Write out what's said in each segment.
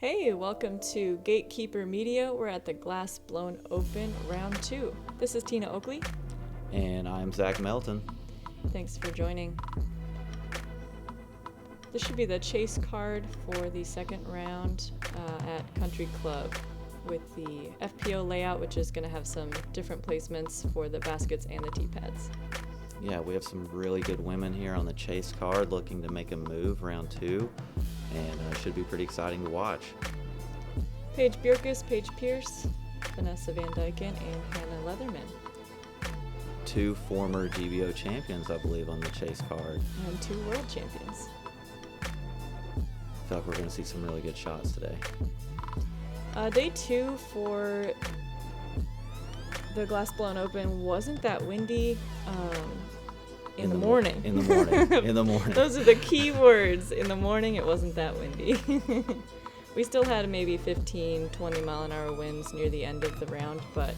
Hey, welcome to Gatekeeper Media. We're at the Glass Blown Open Round 2. This is Tina Oakley. And I'm Zach Melton. Thanks for joining. This should be the chase card for the second round at Country Club with the FPO layout, which is going to have some different placements for the baskets and the tee pads. Yeah, we have some really good women here on the chase card looking to make a move round 2, and should be pretty exciting to watch. Paige Bjerkaas, Paige Pierce, Vanessa Van Dyken, and Hannah Leatherman. 2 former GBO champions, I believe, on the chase card. And 2 world champions. I feel like we're going to see some really good shots today. Day 2 for the Glass Blown Open wasn't that windy in the morning. In the morning. In the morning. Those are the key words. In the morning, it wasn't that windy. We still had maybe 15, 20 mile an hour winds near the end of the round, but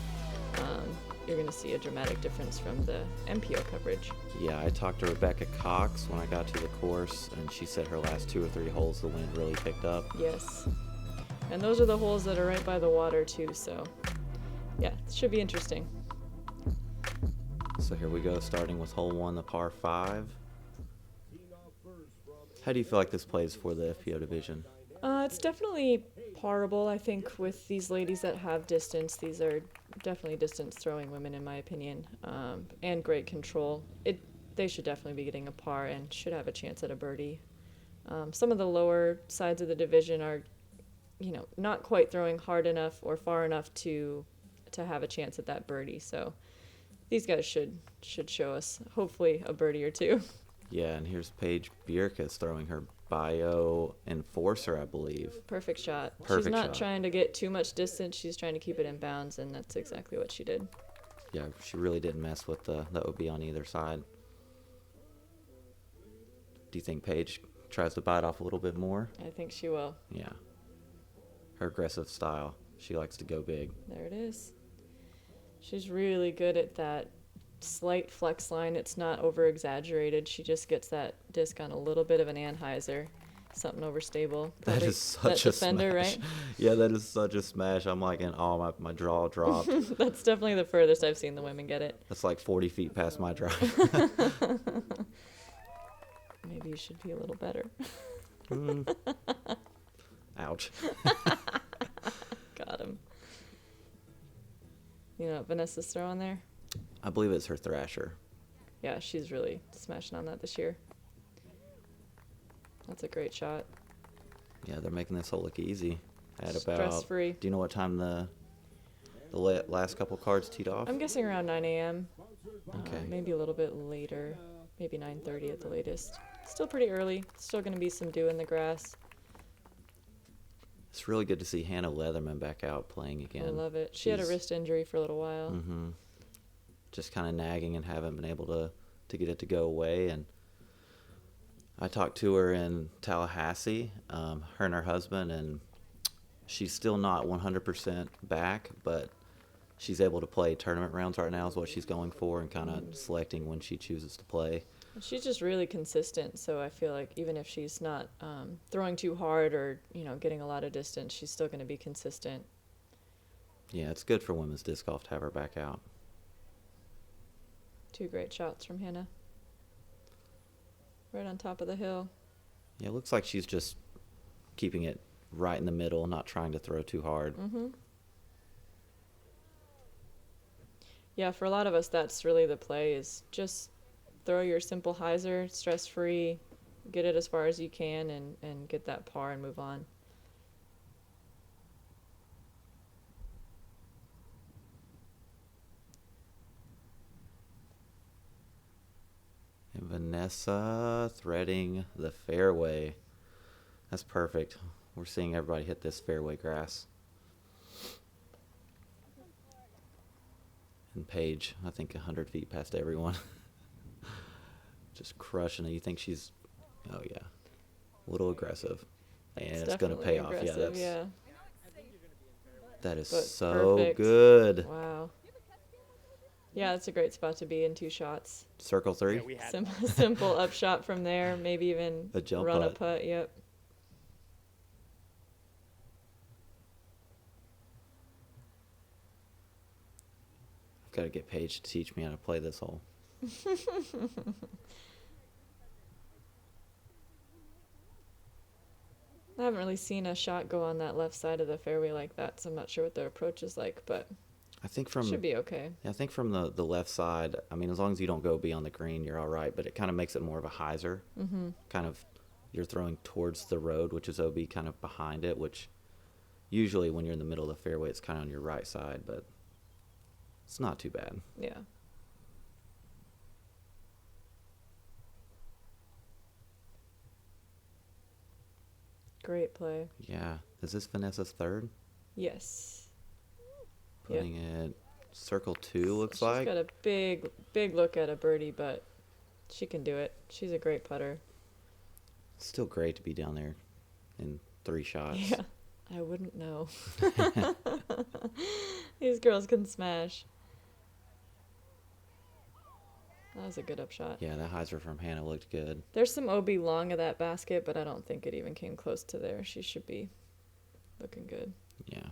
you're going to see a dramatic difference from the MPO coverage. Yeah, I talked to Rebecca Cox when I got to the course, and she said her last 2 or 3 holes the wind really picked up. Yes. And those are the holes that are right by the water, too, so yeah, it should be interesting. So here we go, starting with hole 1, the par 5. How do you feel like this plays for the FPO division? It's definitely parable, I think, with these ladies that have distance. These are definitely distance-throwing women, in my opinion, and great control. They should definitely be getting a par and should have a chance at a birdie. Some of the lower sides of the division are, not quite throwing hard enough or far enough to have a chance at that birdie. So these guys should show us, hopefully, a birdie or 2. Yeah, and here's Paige Bjerkaas throwing her bio enforcer, I believe. Perfect shot. Perfect She's not shot. trying to get too much distance. She's trying to keep it in bounds, and that's exactly what she did. Yeah, she really didn't mess with the OB on either side. Do you think Paige tries to bite off a little bit more? I think she will. Yeah. Her aggressive style. She likes to go big. There it is. She's really good at that slight flex line. It's not over-exaggerated. She just gets that disc on a little bit of an anhyzer. Something overstable. That is such a defender, smash. Right? Yeah, that is such a smash. I'm like, my jaw dropped. That's definitely the furthest I've seen the women get it. That's like 40 feet past my drive. Maybe you should be a little better. Ouch. Got him. You know what Vanessa's throwing there? I believe it's her Thrasher. Yeah, she's really smashing on that this year. That's a great shot. Yeah, they're making this hole look easy. At about, stress-free. Do you know what time the last couple cards teed off? I'm guessing around 9 a.m. Okay. Maybe a little bit later. Maybe 9:30 at the latest. Still pretty early. Still going to be some dew in the grass. It's really good to see Hannah Leatherman back out playing again. I love it. She had a wrist injury for a little while. Mm-hmm. Just kind of nagging and haven't been able to get it to go away. And I talked to her in Tallahassee, her and her husband, and she's still not 100% back, but she's able to play tournament rounds right now is what she's going for, and kind of selecting when she chooses to play. She's just really consistent, so I feel like even if she's not throwing too hard or getting a lot of distance, she's still going to be consistent. Yeah, it's good for women's disc golf to have her back out. 2 great shots from Hannah. Right on top of the hill. Yeah, it looks like she's just keeping it right in the middle, not trying to throw too hard. Mm-hmm. Yeah, for a lot of us, that's really the play, is just throw your simple hyzer, stress-free, get it as far as you can, and get that par and move on. And Vanessa threading the fairway. That's perfect. We're seeing everybody hit this fairway grass. And Paige, I think 100 feet past everyone. Just crushing it. You think she's, oh yeah, a little aggressive. And it's going to pay off. Yeah, that is so perfect. Good. Wow. Yeah, that's a great spot to be in 2 shots. Circle 3? Yeah, simple up shot from there, maybe even a jump run putt. a putt, yep. Got to get Paige to teach me how to play this hole. I haven't really seen a shot go on that left side of the fairway like that, so I'm not sure what their approach is like, but I think from should be okay. Yeah, I think from the left side, I mean, as long as you don't go beyond the green, you're all right. But it kind of makes it more of a hyzer. Mm-hmm. Kind of, you're throwing towards the road, which is OB kind of behind it, which usually when you're in the middle of the fairway, it's kind of on your right side, but it's not too bad. Yeah. Great play. Yeah. Is this Vanessa's third? Yes. Putting it circle 2, looks She's like. got a big look at a birdie, but she can do it. She's a great putter. Still great to be down there in 3 shots. Yeah. I wouldn't know. These girls can smash. That was a good upshot. Yeah, that hyzer from Hannah looked good. There's some OB long of that basket, but I don't think it even came close to there. She should be looking good. Yeah.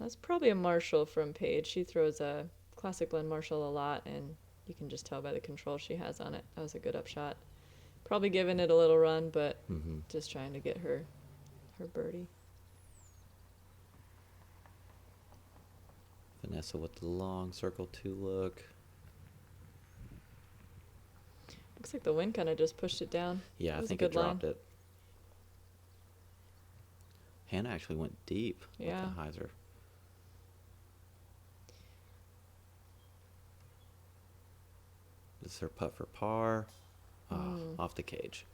That's probably a Marshall from Paige. She throws a classic blend Marshall a lot, and you can just tell by the control she has on it. That was a good upshot. Probably giving it a little run, but just trying to get her birdie. Vanessa with the long circle 2 look. Looks like the wind kind of just pushed it down. Yeah, I think it dropped it. Hannah actually went deep with the hyzer. This is her putt for par. Off the cage.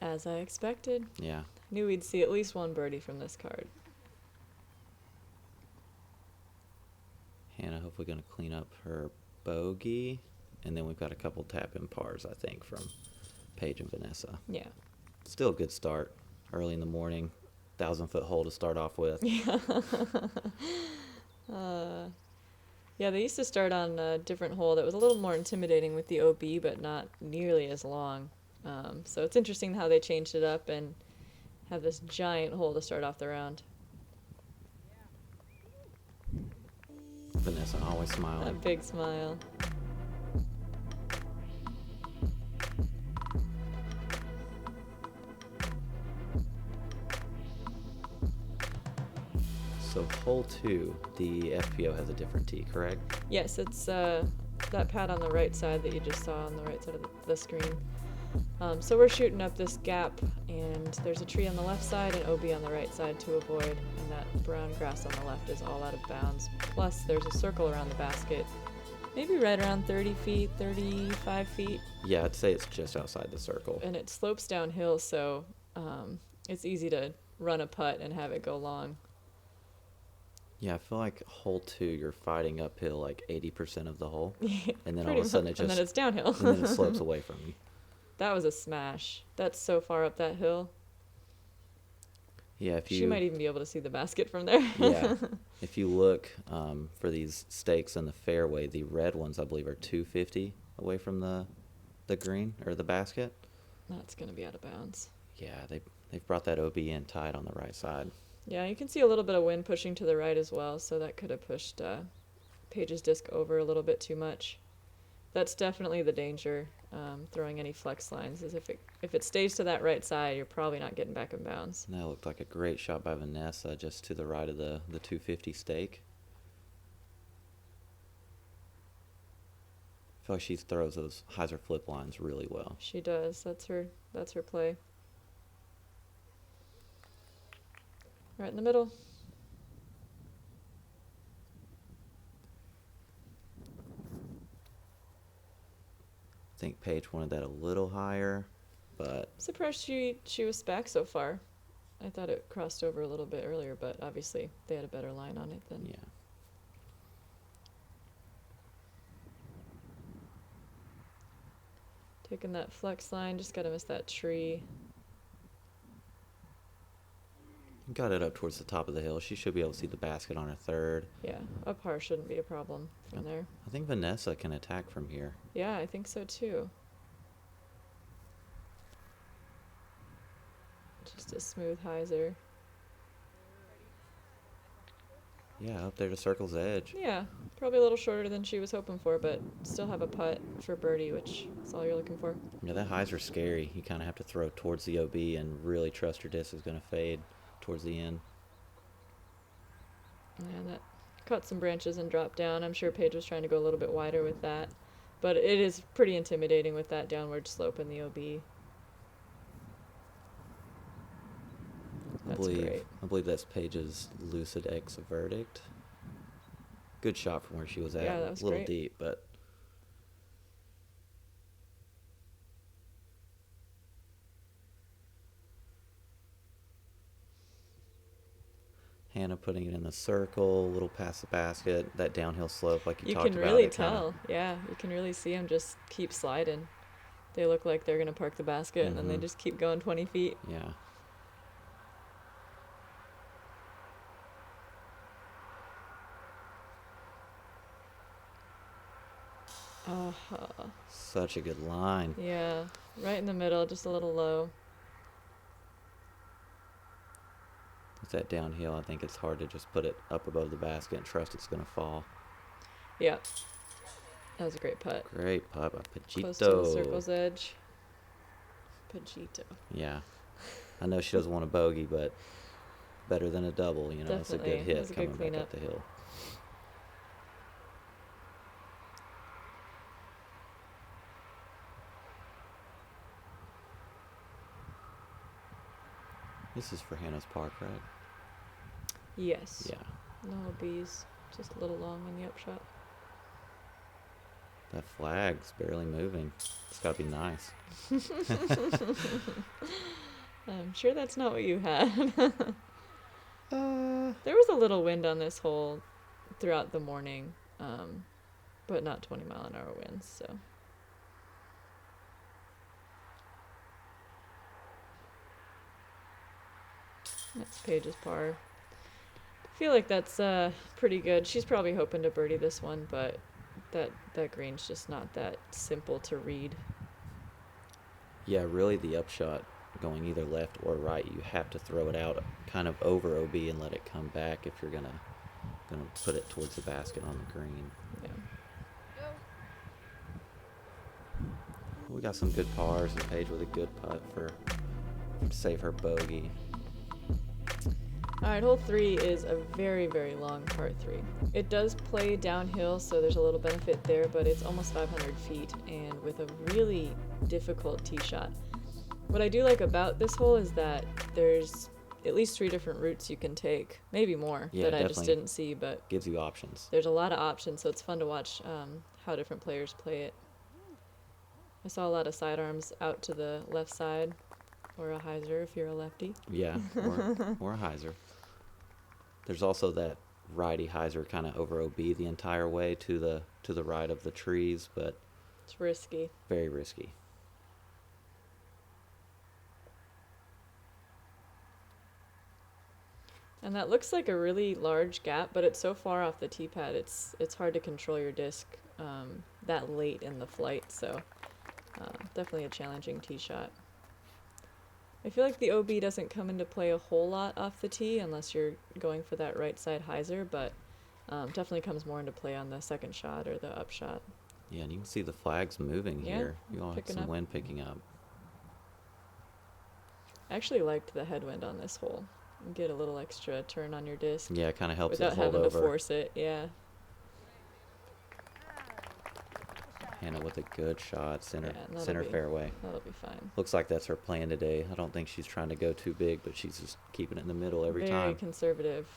As I expected. Yeah. Knew we'd see at least one birdie from this card. Hannah hopefully going to clean up her bogey. And then we've got a couple tap-in pars, I think, from Paige and Vanessa. Yeah. Still a good start. Early in the morning. 1,000-foot hole to start off with. Yeah. Yeah, they used to start on a different hole that was a little more intimidating with the OB, but not nearly as long. So it's interesting how they changed it up and have this giant hole to start off the round. Vanessa always smiling. That big smile. So hole 2, the FPO has a different tee, correct? Yes, it's that pad on the right side that you just saw on the right side of the screen. So we're shooting up this gap, and there's a tree on the left side and OB on the right side to avoid, and that brown grass on the left is all out of bounds. Plus, there's a circle around the basket, maybe right around 30 feet, 35 feet. Yeah, I'd say it's just outside the circle. And it slopes downhill, so it's easy to run a putt and have it go long. Yeah, I feel like hole 2, you're fighting uphill like 80% of the hole, Yeah, and then all of a sudden it just and then it's downhill. and then it slopes away from you. That was a smash. That's so far up that hill. Yeah, if you She might even be able to see the basket from there. yeah, if you look for these stakes in the fairway, the red ones I believe are 250 away from the green or the basket. That's gonna be out of bounds. Yeah, they've brought that OB in tight on the right side. Yeah, you can see a little bit of wind pushing to the right as well, so that could have pushed Paige's disc over a little bit too much. That's definitely the danger, throwing any flex lines, is if it stays to that right side, you're probably not getting back in bounds. And that looked like a great shot by Vanessa just to the right of the 250 stake. I feel like she throws those hyzer flip lines really well. She does. That's her play. Right in the middle. I think Paige wanted that a little higher, but I'm surprised she was back so far. I thought it crossed over a little bit earlier, but obviously they had a better line on it than. yeah. Taking that flex line, just gotta miss that tree. Got it up towards the top of the hill. She should be able to see the basket on her third. Yeah, a par shouldn't be a problem from there. I think Vanessa can attack from here. Yeah, I think so too. Just a smooth hyzer. Yeah, up there to circle's edge. Yeah, probably a little shorter than she was hoping for, but still have a putt for birdie, which is all you're looking for. Yeah, that hyzer's scary. You kind of have to throw towards the OB and really trust your disc is going to fade towards the end. Yeah, that cut some branches and dropped down. I'm sure Paige was trying to go a little bit wider with that, but it is pretty intimidating with that downward slope in the OB. That's great. I believe that's Paige's Lucid X verdict. Good shot from where she was at. Yeah, that was a little great. deep, but Hannah putting it in the circle, a little past the basket, that downhill slope like you talked can about. really it kinda- tell. Yeah, you can really see them just keep sliding. They look like they're going to park the basket, and then they Mhm. just keep going 20 feet. Yeah. Such a good line. Yeah, right in the middle, just a little low. With that downhill, I think it's hard to just put it up above the basket and trust it's going to fall. Yeah, that was a great putt. Great putt by Close to the Pajito. circle's edge. Pajito. Yeah. I know she doesn't want a bogey, but better than a double. You know, it's a good Definitely. It was hit a good coming back cleanup. up the hill. This is for Hannah's Park, right? Yes. Yeah. No B's. Just a little long on the upshot. That flag's barely moving. It's got to be nice. I'm sure that's not what you had. There was a little wind on this hole throughout the morning, but not 20-mile-an-hour winds, so. That's Paige's par. I feel like that's pretty good. She's probably hoping to birdie this one, but that green's just not that simple to read. Yeah, really the upshot going either left or right, you have to throw it out kind of over OB and let it come back if you're gonna put it towards the basket on the green. Yeah. We got some good pars and Paige with a good putt for to save her bogey. All right, hole 3 is a very, very long par 3. It does play downhill, so there's a little benefit there, but it's almost 500 feet and with a really difficult tee shot. What I do like about this hole is that there's at least 3 different routes you can take, maybe more, Yeah, that I just definitely. didn't see, but Gives you options. there's a lot of options, so it's fun to watch how different players play it. I saw a lot of sidearms out to the left side, or a hyzer if you're a lefty. Yeah, or a hyzer. There's also that righty hyzer kind of over OB the entire way to the right of the trees, but It's risky. very risky. And that looks like a really large gap, but it's so far off the tee pad, it's hard to control your disc that late in the flight, so definitely a challenging tee shot. I feel like the OB doesn't come into play a whole lot off the tee unless you're going for that right side hyzer, but definitely comes more into play on the second shot or the upshot. Yeah, and you can see the flags moving Yeah, here. You all have picking some up. wind picking up. I actually liked the headwind on this hole. You get a little extra turn on your disc Yeah, it kind of helps without it hold having over. to force it, yeah. Hannah with a good shot, center Yeah, and that'll center be- fairway. That'll be fine. Looks like that's her plan today. I don't think she's trying to go too big, but she's just keeping it in the middle every Very time. conservative,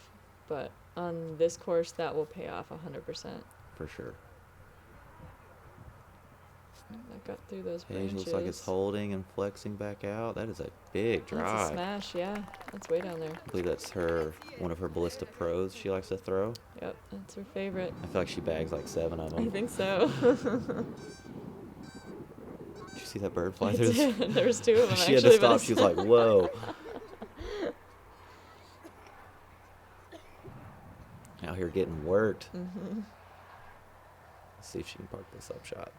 but on this course that will pay off 100%. For sure. That got through those Paige branches. looks like it's holding and flexing back out. That is a big That's a drive. smash, yeah. That's way down there. I believe that's one of her Ballista Pros she likes to throw. Yep, that's her favorite. I feel like she bags like 7 of I them. think so. Did you see that bird fly I through? did. There was 2 of them She actually. had to but stop. it's- She was like, whoa. Out here getting worked. Mhm. Let's see if she can park this up shot.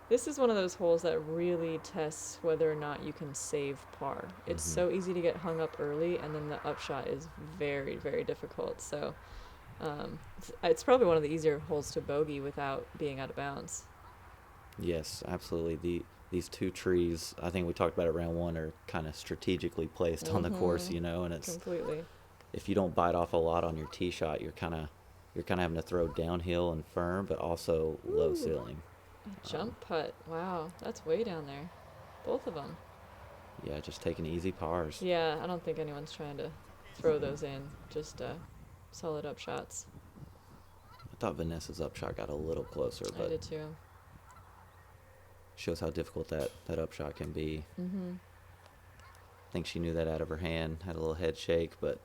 This is one of those holes that really tests whether or not you can save par. It's so easy to get hung up early, and then the upshot is very, very difficult. So it's probably one of the easier holes to bogey without being out of bounds. Yes, absolutely. These two trees, I think we talked about it round one, are kind of strategically placed on the course, you know, and it's completely. If you don't bite off a lot on your tee shot, you're kind of having to throw downhill and firm, but also low ceiling. Jump putt. Wow, that's way down there. Both of them. Yeah, just taking easy pars. Yeah, I don't think anyone's trying to throw those in. Just solid up shots. I thought Vanessa's upshot got a little closer, I but did too. shows how difficult that upshot can be. I think she knew that out of her hand, had a little head shake, but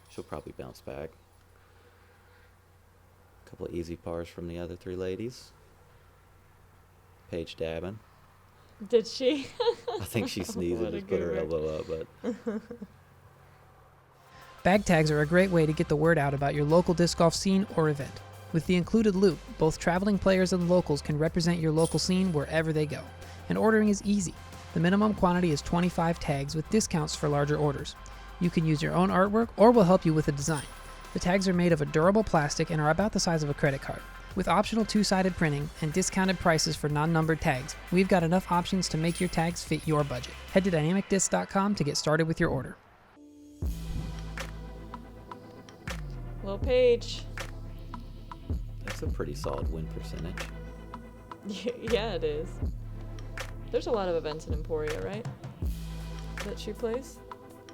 she'll probably bounce back. A couple of easy pars from the other three ladies. Paige dabbing. Did she? I think she sneezed What and a just put her goober. elbow up, but Bag tags are a great way to get the word out about your local disc golf scene or event. With the included loop, both traveling players and locals can represent your local scene wherever they go. And ordering is easy. The minimum quantity is 25 tags with discounts for larger orders. You can use your own artwork or we'll help you with the design. The tags are made of a durable plastic and are about the size of a credit card. With optional two-sided printing and discounted prices for non-numbered tags, we've got enough options to make your tags fit your budget. Head to dynamicdiscs.com to get started with your order. Well, Paige. that's a pretty solid win percentage. Yeah, it is. There's a lot of events in Emporia, right? That she plays?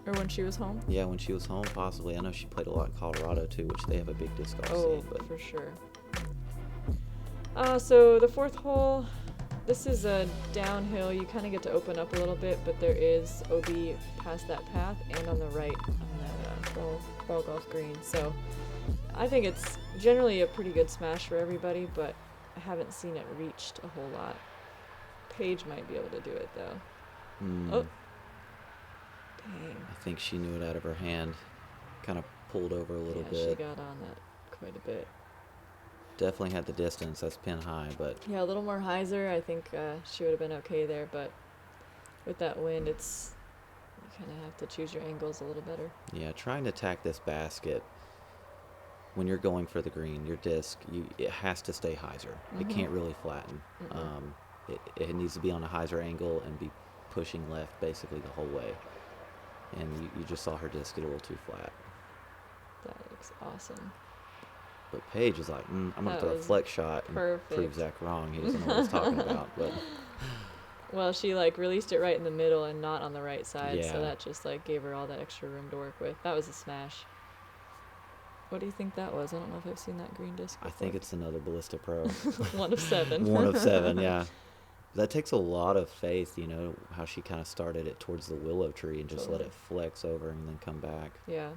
Or when she was home? Yeah, when she was home, possibly. I know she played a lot in Colorado, too, which they have a big disc golf Oh, scene. But for sure. So the fourth hole, this is a downhill. You kind of get to open up a little bit, but there is OB past that path and on the right on that ball golf green. So I think it's generally a pretty good smash for everybody, but I haven't seen it reached a whole lot. Paige might be able to do it, though. Oh. Dang. I think she knew it out of her hand. Kind of pulled over a little Yeah, she bit. got on that quite a bit. Definitely had the distance. That's pin high, but Yeah, a little more hyzer. I think she would have been okay there, but with that wind, you kind of have to choose your angles a little better. yeah, trying to attack this basket when you're going for the green, your disc, it has to stay hyzer. It can't really flatten. It needs to be on a hyzer angle and be pushing left basically the whole way. And you just saw her disc get a little too flat. That looks awesome. But Paige is like, I'm going to That throw a was flex shot and prove perfect. Zach wrong. He doesn't know what he's talking about. But Well, she released it right in the middle and not on the right side, Yeah. so that just gave her all that extra room to work with. That was a smash. What do you think that was? I don't know if I've seen that green disc I before. think it's another Ballista Pro. 1 of 7. 1 of 7, yeah. That takes a lot of faith, how she kind of started it towards the willow tree and just let Totally. it flex over and then come back. Yeah.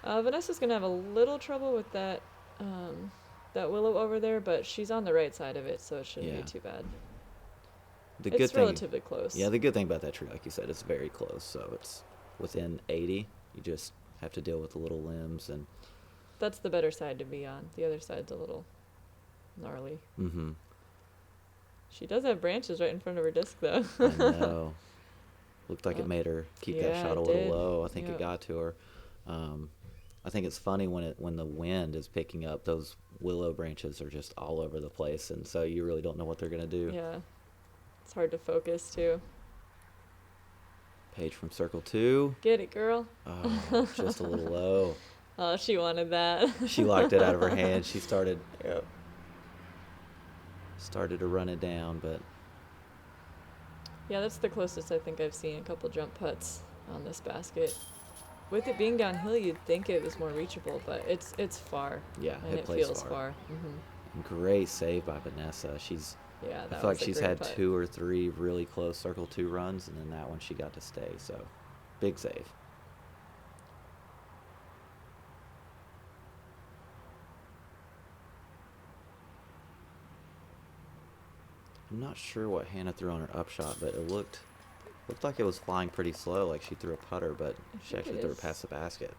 Vanessa's gonna have a little trouble with that willow over there, but she's on the right side of it, so it shouldn't Yeah. be too bad. The It's good thing, relatively close. yeah, the good thing about that tree, like you said, it's very close. So it's within 80. You just have to deal with the little limbs and. That's the better side to be on. The other side's a little gnarly. Mm-hmm. She does have branches right in front of her disc, though. I know. Looked like Oh. it made her keep Yeah, that shot a it little did. low. I think Yeah. it got to her. I think it's funny when the wind is picking up, those willow branches are just all over the place, and so you really don't know what they're gonna do. Yeah. It's hard to focus, too. Paige from circle 2. Get it, girl. Oh, just a little low. Oh, she wanted that. She locked it out of her hand. She started Yep. to run it down, but Yeah, that's the closest I think I've seen a couple jump putts on this basket. With it being downhill, you'd think it was more reachable, but it's far. yeah, And it plays feels far. far. Mm-hmm. Great save by Vanessa. Yeah, I that feel was like a she's great had putt. 2 or 3 really close circle 2 runs, and then that one she got to stay. So, big save. I'm not sure what Hannah threw on her upshot, but it looked like it was flying pretty slow, like she threw a putter, but she think actually it threw it is. past the basket.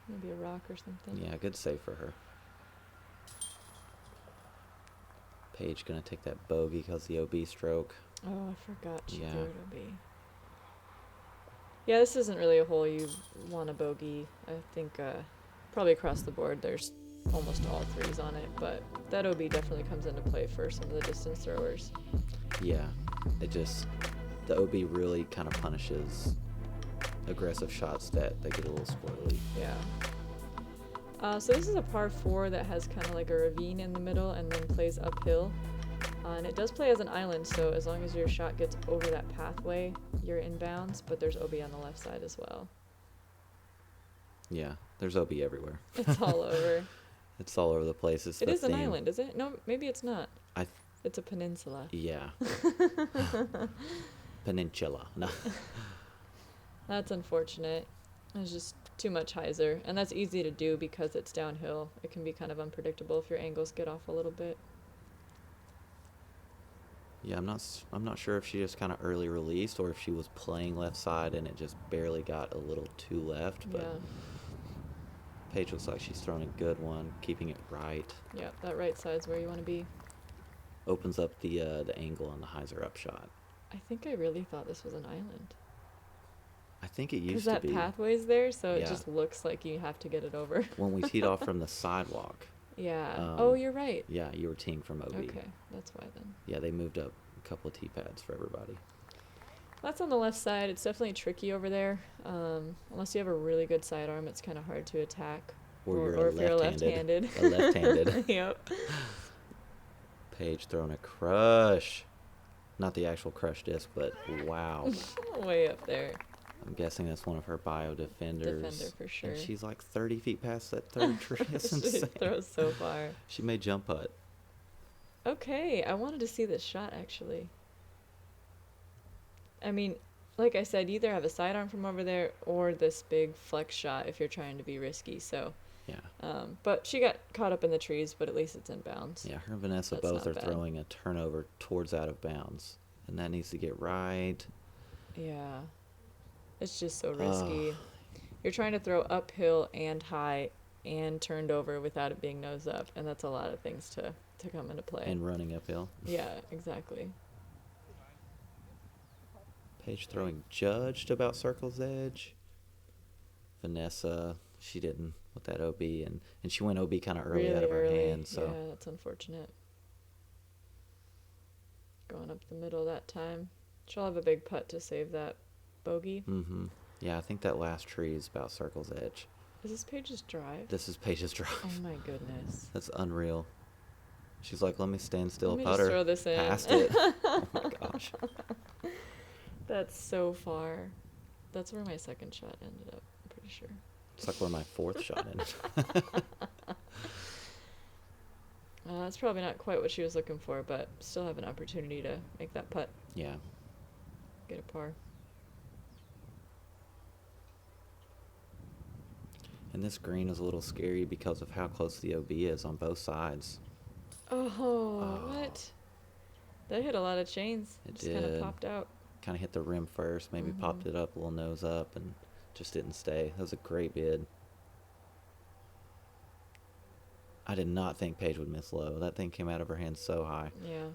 Maybe a rock or something. Yeah, good save for her. Paige gonna take that bogey because the OB stroke. Oh, I forgot she Yeah. threw it OB. Yeah, this isn't really a hole you want a bogey. I think probably across the board there's almost all threes on it, but that OB definitely comes into play for some of the distance throwers. Yeah, the OB really kind of punishes aggressive shots that get a little squirrely. Yeah. So this is a par 4 that has kind of like a ravine in the middle and then plays uphill. And it does play as an island, so as long as your shot gets over that pathway, you're in bounds, but there's OB on the left side as well. Yeah, there's OB everywhere. It's all over. It's all over the place. It is an island, is it? No, maybe it's not. It's a peninsula. Yeah. Peninsula. No. That's unfortunate. It's just too much hyzer, and that's easy to do because it's downhill. It can be kind of unpredictable if your angles get off a little bit. Yeah, I'm not sure if she just kind of early released or if she was playing left side and it just barely got a little too left. But Yeah. Paige looks like she's thrown a good one, keeping it right. Yeah, that right side's where you want to be. Opens up the angle on the hyzer up shot. I think I really thought this was an island. I think it Because used to that be pathway's there, so it Yeah. just looks like you have to get it over. when we teed off from the sidewalk. Yeah. Oh, you're right. Yeah, you were teeing from OB. Okay, that's why then. Yeah, they moved up a couple of tee pads for everybody. That's on the left side. It's definitely tricky over there. Unless you have a really good sidearm, it's kind of hard to attack. Or if you're left-handed. A left-handed. Yep. Paige throwing a crush. Not the actual crush disc, but wow. Way up there. I'm guessing that's one of her bio defenders. Defender for sure. And she's like 30 feet past that third tree. It's She insane. throws so far. She may jump putt. Okay, I wanted to see this shot actually. I mean, like I said, you either have a sidearm from over there or this big flex shot if you're trying to be risky. So, Yeah. but she got caught up in the trees, but at least it's in bounds. Yeah, her and Vanessa That's both not are bad. throwing a turnover towards out of bounds. And that needs to get right. Yeah. It's just so risky. You're trying to throw uphill and high and turned over without it being nose up, and that's a lot of things to come into play. And running uphill. Yeah, exactly. Paige throwing judged about circle's edge. Vanessa, she didn't with that OB, and she went OB kind of early out of her hand. So Yeah, that's unfortunate. Going up the middle that time. She'll have a big putt to save that bogey. Yeah, I think that last tree is about circle's edge. Is this Paige's drive? This is Paige's drive. Oh my goodness. That's unreal. She's like, let me stand still, Let me putter. just throw this in. Past it. Oh my gosh. That's so far. That's where my second shot ended up, I'm pretty sure. It's like where my fourth shot ended. That's probably not quite what she was looking for, but still have an opportunity to make that putt, Yeah. get a par. And this green is a little scary because of how close the OB is on both sides. Oh, what? That hit a lot of chains. It just kind of did. popped out. Kind of hit the rim first, maybe popped it up, a little nose up, and just didn't stay. That was a great bid. I did not think Paige would miss low. That thing came out of her hand so high. Yeah.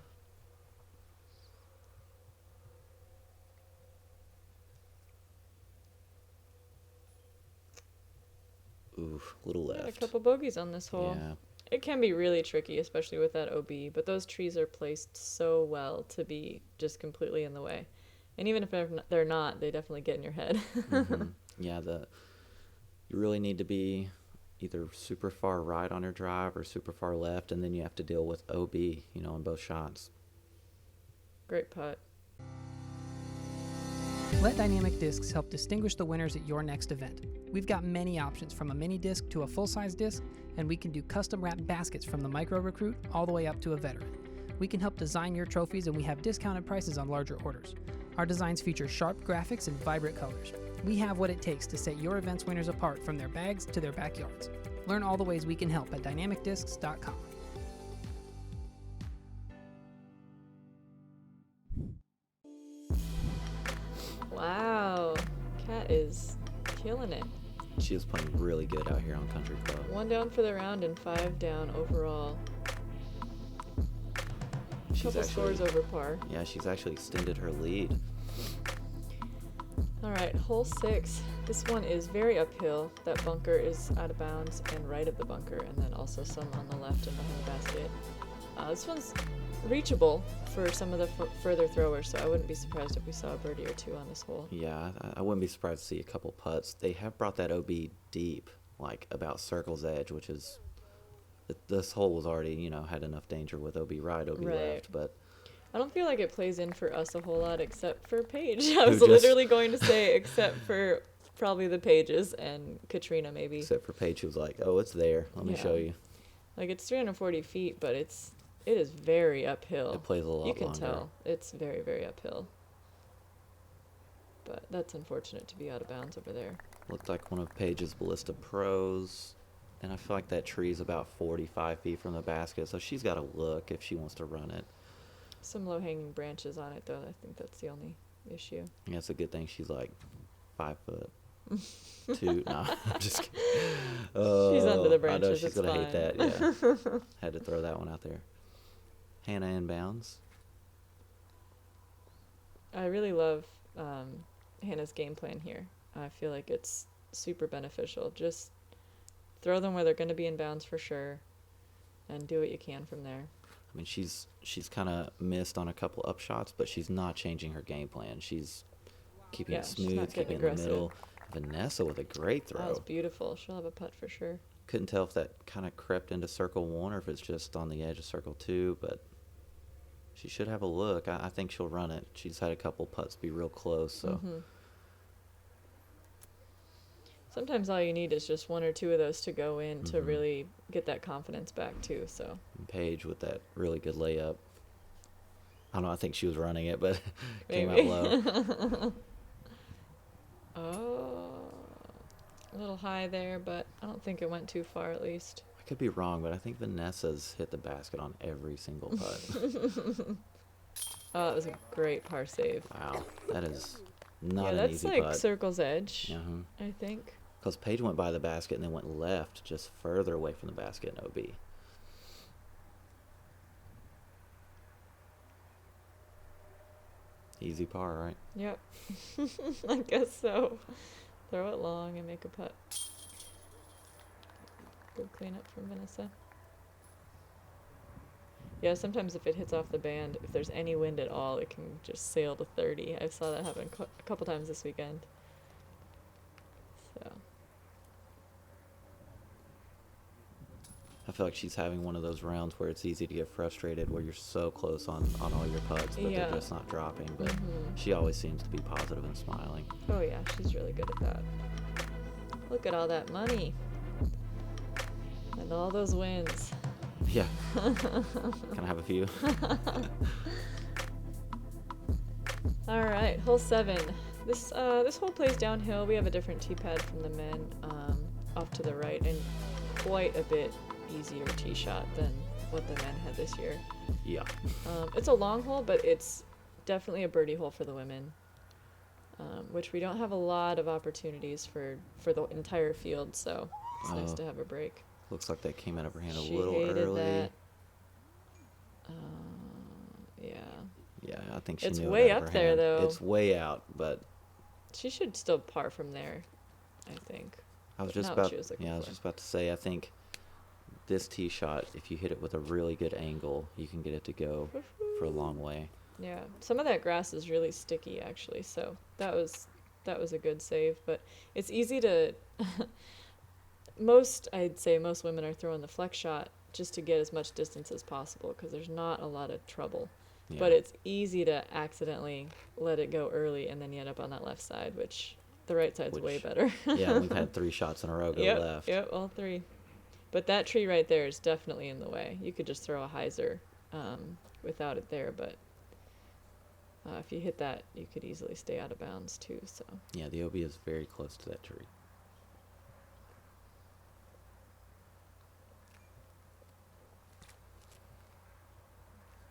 Oof, little Got a left. couple bogeys on this hole. Yeah. It can be really tricky, especially with that OB, but those trees are placed so well to be just completely in the way. And even if they're not, they definitely get in your head. Yeah, you really need to be either super far right on your drive or super far left, and then you have to deal with OB, on both shots. Great putt. Let Dynamic Discs help distinguish the winners at your next event. We've got many options from a mini disc to a full-size disc, and we can do custom wrapped baskets from the micro recruit all the way up to a veteran. We can help design your trophies, and we have discounted prices on larger orders. Our designs feature sharp graphics and vibrant colors. We have what it takes to set your event's winners apart from their bags to their backyards. Learn all the ways we can help at dynamicdiscs.com. Wow. Cat is killing it. She was playing really good out here on Country Club. 1 down for the round and 5 down overall. couple scores over par. Yeah, she's actually extended her lead. All right, hole 6. This one is very uphill. That bunker is out of bounds and right of the bunker, and then also some on the left and behind the basket. This one's reachable for some of the further throwers, so I wouldn't be surprised if we saw a birdie or two on this hole. Yeah, I wouldn't be surprised to see a couple putts. They have brought that OB deep, like about circle's edge, which is, this hole was already, you know, had enough danger with OB right, OB left, but I don't feel like it plays in for us a whole lot except for Paige. I was literally going to say except for probably the Paiges and Katrina maybe. Except for Paige, who was like, oh, it's there. Let me show you. Like, it's 340 feet, but it is very uphill. It plays a lot longer. You can tell. It's very, very uphill. But that's unfortunate to be out of bounds over there. Looked like one of Paige's Ballista Pros. And I feel like that tree is about 45 feet from the basket, so she's got to look if she wants to run it. Some low-hanging branches on it, though. I think that's the only issue. Yeah, it's a good thing she's like 5 foot. 2. No, I'm just kidding. She's under the branches. I know she's going to hate that. Yeah. Had to throw that one out there. Hannah inbounds. I really love Hannah's game plan here. I feel like it's super beneficial. Just throw them where they're going to be in bounds for sure, and do what you can from there. I mean, she's kind of missed on a couple up shots, but she's not changing her game plan. She's keeping it smooth, keeping it in the middle. Vanessa with a great throw. That was beautiful. She'll have a putt for sure. Couldn't tell if that kind of crept into circle 1 or if it's just on the edge of circle 2, but she should have a look. I think she'll run it. She's had a couple putts be real close, so. Mm-hmm. Sometimes all you need is just 1 or 2 of those to go in to really get that confidence back too. So. And Paige with that really good layup. I don't know. I think she was running it, but came out low. Oh, a little high there, but I don't think it went too far at least. I could be wrong, but I think Vanessa's hit the basket on every single putt. Oh, that was a great par save. Wow, that is not an that's easy like putt. circle's edge, Uh-huh. I think. Because Paige went by the basket and then went left, just further away from the basket in OB. Easy par, right? Yep. I guess so. Throw it long and make a putt. Good cleanup from Vanessa. Yeah, sometimes if it hits off the band, if there's any wind at all, it can just sail to 30. I saw that happen a couple times this weekend. So. I feel like she's having one of those rounds where it's easy to get frustrated, where you're so close on all your putts, but they're just not dropping. But she always seems to be positive and smiling. Oh yeah, she's really good at that. Look at all that money. And all those wins. Yeah. Can I have a few? All right, hole 7. This hole plays downhill. We have a different tee pad from the men, off to the right, and quite a bit easier tee shot than what the men had this year. Yeah. It's a long hole, but it's definitely a birdie hole for the women, which we don't have a lot of opportunities for the entire field, so it's nice to have a break. Looks like that came out of her hand She a little hated early. that. Yeah. Yeah, I think she It's knew way it out of up her there, hand. though. It's way out, but She should still par from there, I think. I was But just not what about she was looking I was for. just about to say I think this tee shot, if you hit it with a really good angle, you can get it to go for a long way. Yeah, some of that grass is really sticky actually, so that was a good save. But it's easy to I'd say most women are throwing the flex shot just to get as much distance as possible because there's not a lot of trouble. Yeah. But it's easy to accidentally let it go early and then you end up on that left side, which the right side's way better. Yeah, we've had 3 shots in a row go left. Yep, all 3. But that tree right there is definitely in the way. You could just throw a hyzer without it there, but if you hit that, you could easily stay out of bounds too. So Yeah, the OB is very close to that tree.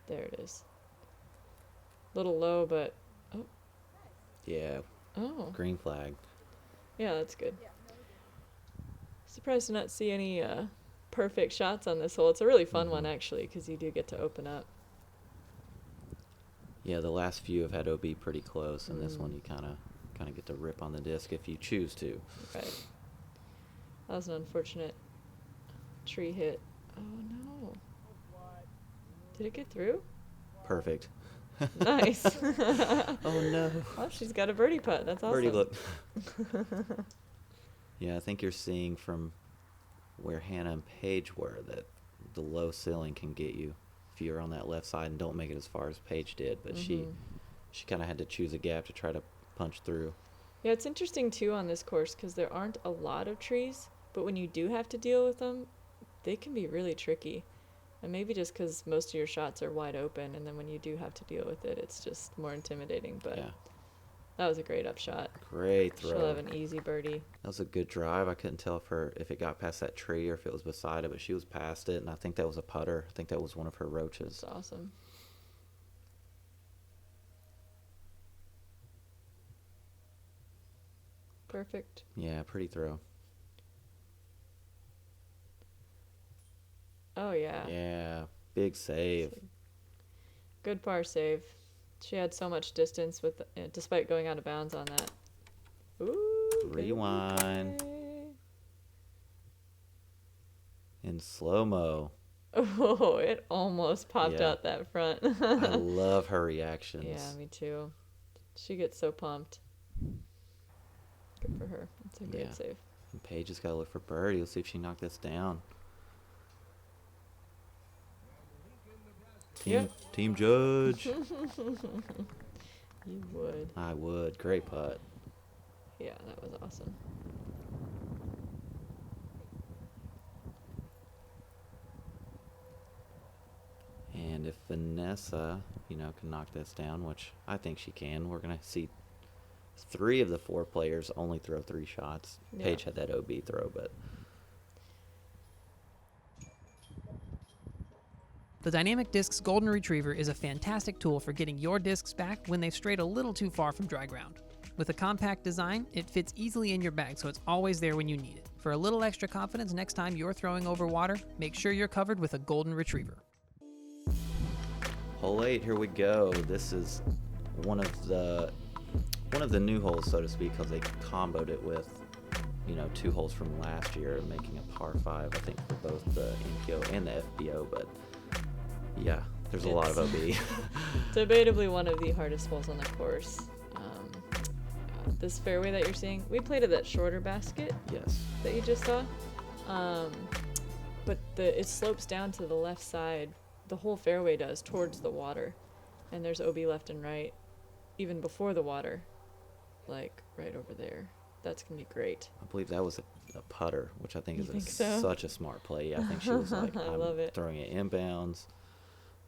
there it is. Little low, but Yeah, oh, green flag. yeah, that's good. Surprised to not see any perfect shots on this hole. It's a really fun one actually, because you do get to open up. Yeah, the last few have had OB pretty close, and this one you kind of get to rip on the disc if you choose to. Right. That was an unfortunate tree hit. Oh no. Did it get through? Perfect. Nice. Oh no. Oh, she's got a birdie putt. That's awesome. Birdie look. Yeah, I think you're seeing from where Hannah and Paige were that the low ceiling can get you if you're on that left side and don't make it as far as Paige did. But she kind of had to choose a gap to try to punch through. Yeah, it's interesting too on this course because there aren't a lot of trees, but when you do have to deal with them, they can be really tricky. And maybe just because most of your shots are wide open, and then when you do have to deal with it, it's just more intimidating. But Yeah. that was a great upshot. Great throw. She'll have an easy birdie. That was a good drive. I couldn't tell if it got past that tree or if it was beside it, but she was past it, and I think that was a putter. I think that was one of her roaches. That's awesome. Perfect. Yeah, pretty throw. Oh, yeah. Yeah, big save. Good par save. She had so much distance with, despite going out of bounds on that. Ooh, good Rewind. play. In slow-mo. Oh, it almost popped Yeah. out that front. I love her reactions. Yeah, me too. She gets so pumped. Good for her. It's a great Yeah. save. And Paige has got to look for birdie. Let's see if she knocked this down. Team judge. You would. I would. Great putt. Yeah, that was awesome. And if Vanessa, can knock this down, which I think she can, we're going to see 3 of the 4 players only throw 3 shots. Yeah. Paige had that OB throw, but The Dynamic Discs Golden Retriever is a fantastic tool for getting your discs back when they've strayed a little too far from dry ground. With a compact design, it fits easily in your bag so it's always there when you need it. For a little extra confidence next time you're throwing over water, make sure you're covered with a Golden Retriever. hole 8, here we go. This is one of the new holes, so to speak, because they comboed it with 2 holes from last year, making a par 5, I think, for both the NPO and the FBO. But yeah, there's a lot of OB. Debatably one of the hardest holes on the course. This fairway that you're seeing, we played at that shorter basket Yes. that you just saw. But it slopes down to the left side. The whole fairway does, towards the water. And there's OB left and right, even before the water, like right over there. That's going to be great. I believe that was a putter, which I think You is think so? such a smart play. Yeah, I think she was like, I I'm love it. throwing it inbounds,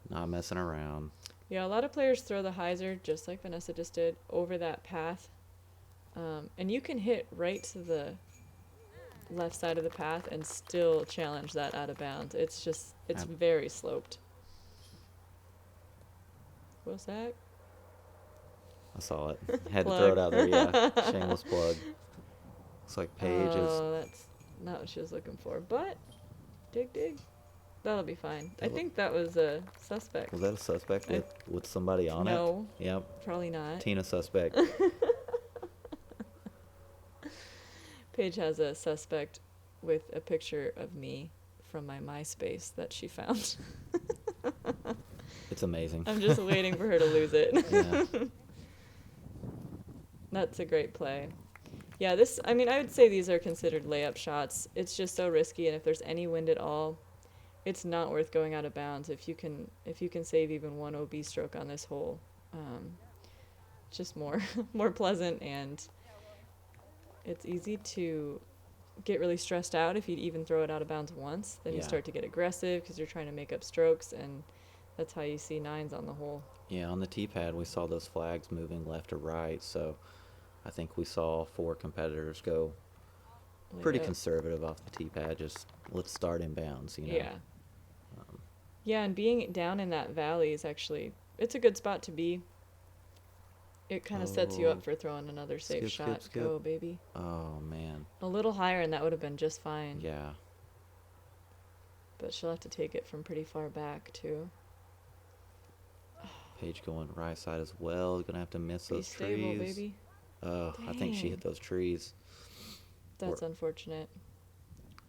not messing around. Yeah, a lot of players throw the hyzer, just like Vanessa just did, over that path. And you can hit right to the left side of the path and still challenge that out of bounds. It's very sloped. What's that? I saw it. Had to throw it out there, yeah. Shameless plug. Looks like Paige is... Oh, that's not what she was looking for. But, dig. That'll be fine. I think that was a suspect. Was that a suspect with somebody on it? No. Yep. Probably not. Tina suspect. Paige has a suspect with a picture of me from my MySpace that she found. It's amazing. I'm just waiting for her to lose it. Yeah. That's a great play. Yeah, I would say these are considered layup shots. It's just so risky, and if there's any wind at all, it's not worth going out of bounds. If you can save even one OB stroke on this hole, it's just more pleasant, and it's easy to get really stressed out if you even throw it out of bounds once. Then you Yeah. start to get aggressive because you're trying to make up strokes, and that's how you see 9s on the hole. Yeah, on the tee pad, we saw those flags moving left to right, so I think we saw 4 competitors go pretty Layup. conservative off the tee pad. Just let's start in bounds, Yeah. Yeah, and being down in that valley is it's a good spot to be. It kind of sets you Oh. up for throwing another safe Skip, shot. skip. Go, baby. Oh, man. A little higher, and that would have been just fine. Yeah. But she'll have to take it from pretty far back, too. Paige going right side as well. Gonna have to miss Be those stable, trees. baby. Oh, I think she Dang. hit those trees. That's unfortunate.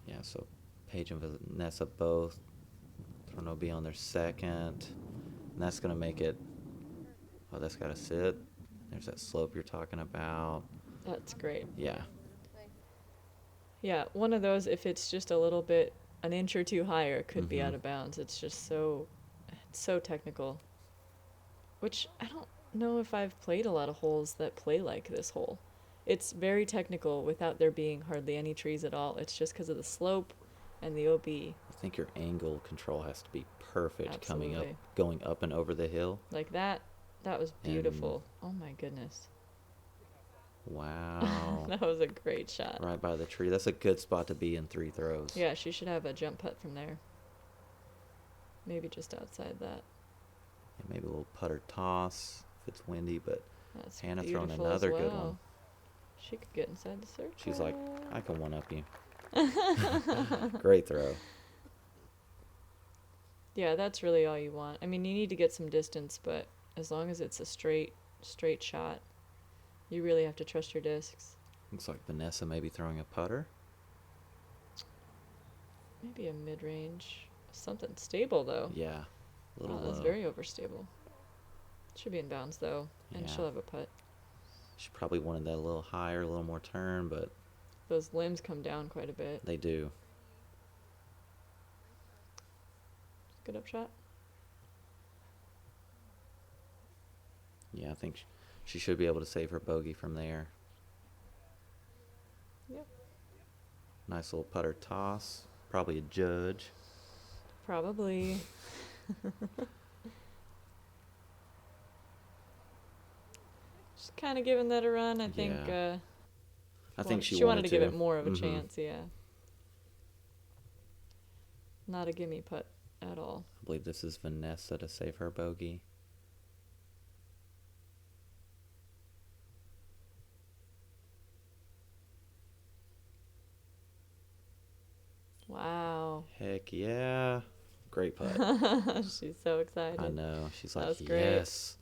Yeah, so Paige and Vanessa both throwing OB on their second. And that's going to make it, oh, that's got to sit. There's that slope you're talking about. That's great. Yeah. Yeah, one of those, if it's just a little bit, an inch or two higher, it could be out of bounds. It's just it's so technical. Which, I don't know if I've played a lot of holes that play like this hole. It's very technical without there being hardly any trees at all. It's just because of the slope and the OB. I think your angle control has to be perfect Absolutely. going up and over the hill. Like that was beautiful. Oh my goodness. Wow. That was a great shot. Right by the tree. That's a good spot to be in 3 throws. Yeah, she should have a jump putt from there. Maybe just outside that. Yeah, maybe a little putter toss if it's windy, but That's Hannah throwing beautiful another as good well. one. She could get inside the circle. She's like, I can one-up you. Great throw. Yeah, that's really all you want. I mean, you need to get some distance, but as long as it's a straight shot, you really have to trust your discs. Looks like Vanessa may be throwing a putter. Maybe a mid-range. Something stable, though. Yeah. A little That's low. very overstable. Should be in bounds, though, and Yeah. she'll have a putt. She probably wanted that a little higher, a little more turn, but Those limbs come down quite a bit. they do. Good up shot. Yeah, I think she should be able to save her bogey from there. Yep. Nice little putter toss. Probably a judge. Probably. Just kind of giving that a run. I think. Yeah. I think she wanted to to give it more of a Mhm. chance. Yeah. Not a gimme putt at all. I believe this is Vanessa to save her bogey. Wow. Heck yeah. Great putt. She's so excited. I know. She's That like, was great. yes.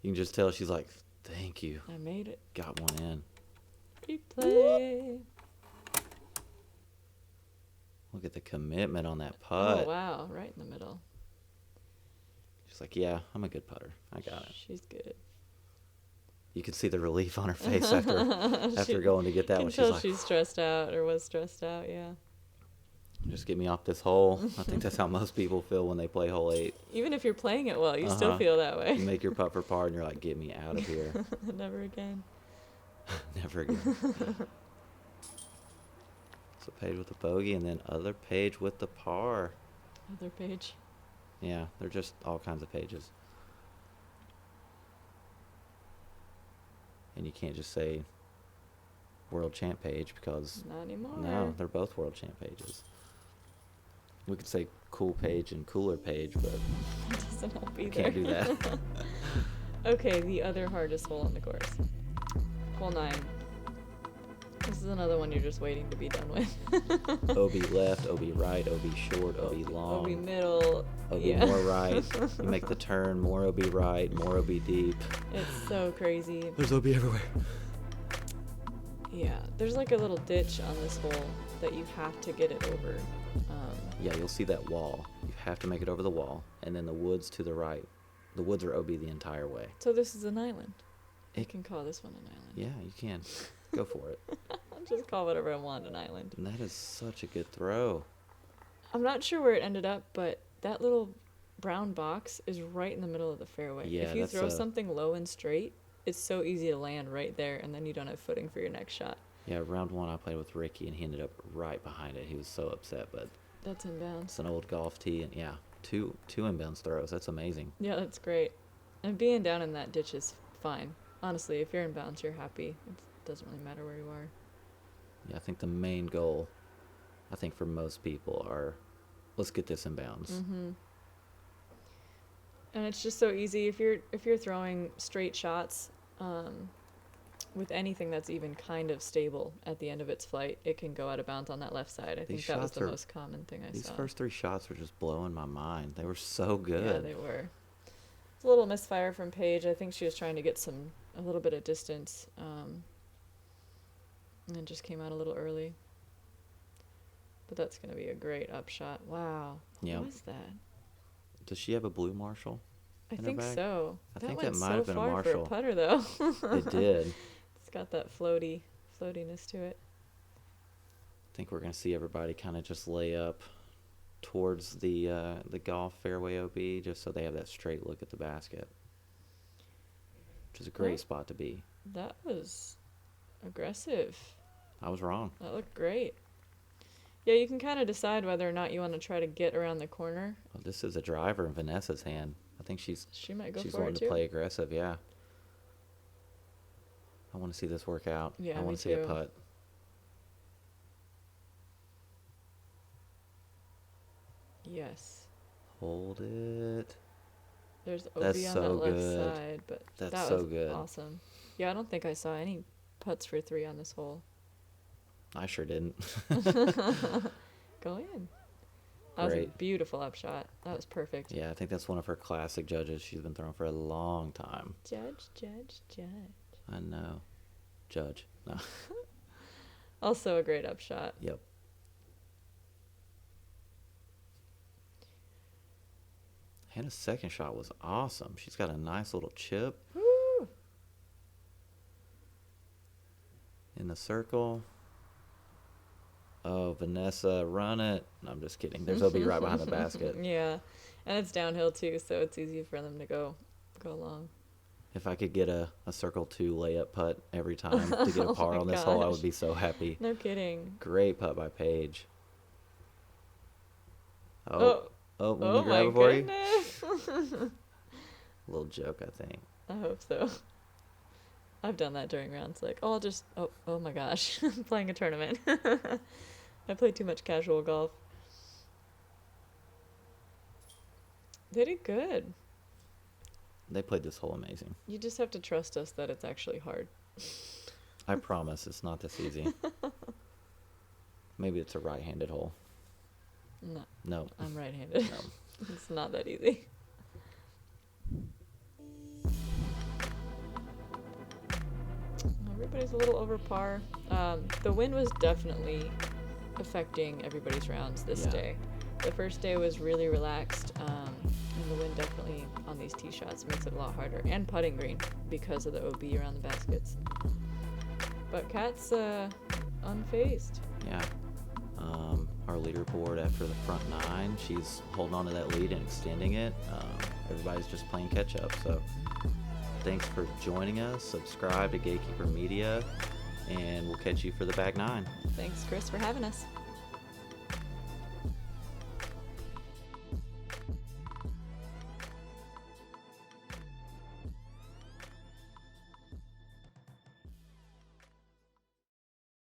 You can just tell she's like, thank you. I made it. Got one in. Replay. Look at the commitment on that putt. Oh, wow. Right in the middle. She's like, yeah, I'm a good putter. I got it. She's good. You could see the relief on her face after She going to get that can one. She's tell like, she's stressed out or was stressed out, yeah. just get me off this hole. I think that's how most people feel when they play hole 8. Even if you're playing it well, you still Uh-huh. feel that way. You make your putt for par and you're like, get me out of here. Never again. Never again. So Paige with the bogey and then other Paige with the par. Other page. Yeah, they're just all kinds of pages. And you can't just say world champ page because Not anymore. no, they're both world champ pages. We could say cool page and cooler page, but It doesn't help either. can't do that. Okay, the other hardest hole on the course. Hole 9. This is another one you're just waiting to be done with. OB left, OB right, OB short, OB long, OB middle. OB yeah. more right. You make the turn, more OB right, more OB deep. It's so crazy. There's OB everywhere. Yeah, there's like a little ditch on this hole that you have to get it over. Yeah, you'll see that wall. You have to make it over the wall, and then the woods to the right. The woods are OB the entire way. So this is an island. You It- can call this one an island. Yeah, you can. Go for it. I'll just call whatever I want an island. And that is such a good throw. I'm not sure where it ended up, but that little brown box is right in the middle of the fairway. Yeah, if you that's throw a- something low and straight, it's so easy to land right there, and then you don't have footing for your next shot. Yeah, round 1 I played with Ricky, and he ended up right behind it. He was so upset, but That's in bounds. it's an old golf tee, and yeah, two inbounds throws. That's amazing. Yeah, that's great. And being down in that ditch is fine. Honestly, if you're in bounds, you're happy. It doesn't really matter where you are. Yeah, I think the main goal, I think for most people, are let's get this in bounds. Mm-hmm. And it's just so easy if you're throwing straight shots with anything that's even kind of stable at the end of its flight, it can go out of bounds on that left side. I think These that was shots the are- most common thing I These saw. first 3 shots were just blowing my mind. They were so Yeah, good. they were. It's a little misfire from Paige. I think she was trying to get a little bit of distance, and it just came out a little early. But that's going to be a great upshot. Wow. Yep. What was that? Does she have a blue Marshall? I in her think bag? so. I That think went that might so have been a far for a Marshall. putter, though. It did. It's got that floatiness to it. I think we're going to see everybody kind of just lay up towards the golf fairway OB, just so they have that straight look at the basket, which is a great Well, spot to be. That was aggressive. I was wrong. That looked great. Yeah, you can kind of decide whether or not you want to try to get around the corner. Well, this is a driver in Vanessa's hand. I think She might go she's for it wanting too. to play aggressive. Yeah. I want to see this work out. Yeah, I me want to see a too. putt. Yes. Hold it. There's OB That's on so that left good. side, but That's that so was good. awesome. Yeah, I don't think I saw any putts for 3 on this hole. I sure didn't. Go in. That was a Great. beautiful upshot. That was perfect. Yeah, I think that's one of her classic judges. She's been throwing for a long time. Judge. I know. Judge. No. Also a great upshot. Yep. Hannah's second shot was awesome. She's got a nice little chip Woo! in the circle. Oh, Vanessa, run it. No, I'm just kidding. There's OB right behind the basket. Yeah, and it's downhill too, so it's easy for them to go long. If I could get a circle 2 layup putt every time to get a Oh par my on this hole, I gosh. would be so happy. No kidding. Great putt by Paige. Oh, want me oh to grab my it for you? goodness. Little joke, I think. I hope so. I've done that during rounds. Like, oh, I'll just. Oh my gosh, I'm playing a tournament. I play too much casual golf. They did good. They played this hole amazing. You just have to trust us that it's actually hard. I promise it's not this easy. Maybe it's a right-handed hole. No, No. I'm right-handed. No. It's not that easy. Everybody's a little over par. The wind was definitely affecting everybody's rounds this Yeah. day. The first day was really relaxed, and the wind definitely on these tee shots makes it a lot harder. And putting green because of the OB around the baskets. But Kat's unfazed. Yeah. Our leaderboard after the front 9, she's holding on to that lead and extending it. Everybody's just playing catch up. So thanks for joining us. Subscribe to Gatekeeper Media, and we'll catch you for the back 9. Thanks, Chris, for having us.